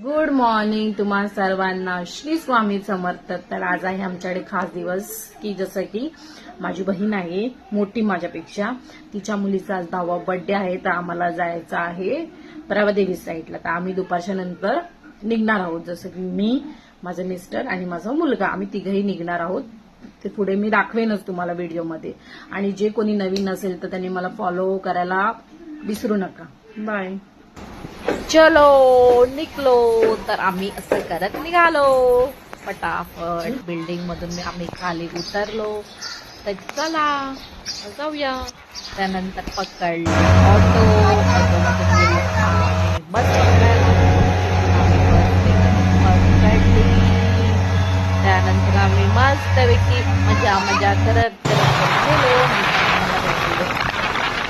Good morning तुम्हा सर्वांना. श्री स्वामी समर्थ. तर आज आहे आमच्याकडे खास दिवस की जसं की माझी बहीण आहे मोठी माझ्यापेक्षा, तिच्या मुलीचा आज 10वा बर्थडे आहे. तर आम्हाला जायचं आहे प्रभादेवी साईडला. तर आम्ही दुपारच्या नंतर निघणार आहोत. जसं की मी, माझं मिस्टर आणि माझा मुलगा, आम्ही तिघही निघणार आहोत. ते पुढे मी दाखवेनच तुम्हाला व्हिडिओमध्ये. आणि जे कोणी नवीन असेल तर त्यांनी मला फॉलो करायला विसरू नका. बाय. चलो निघलो. तर आम्ही असं करत निघालो फटाफट. बिल्डिंग मधून आम्ही खाली उतरलो. तर चला जाऊया. त्यानंतर पकडलं ऑटो. ऑटोमधून गेलो आणि बस पकडली. त्यानंतर आम्ही मस्तपैकी मजा करत गेलो.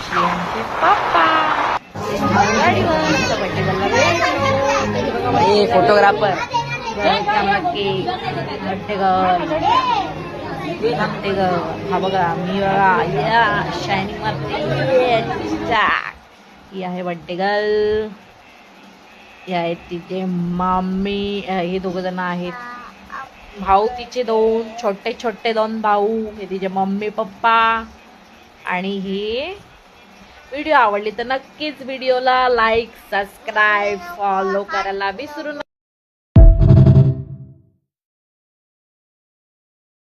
श्रियांचे पप्पा फोटोग्राफर हा बघा, मी बघा या शायनिंग मारते. ही आहे बड्डे गर्ल. ही आहे तिचे मम्मी. हे दोघ जण आहेत भाऊ तिचे, छोटे छोटे दोन भाऊ. हे तिचे मम्मी पप्पा. आणि ही व्हिडिओ आवडली तर नक्कीच व्हिडिओला लाईक, सबस्क्राईब, फॉलो करायला विसरू नका.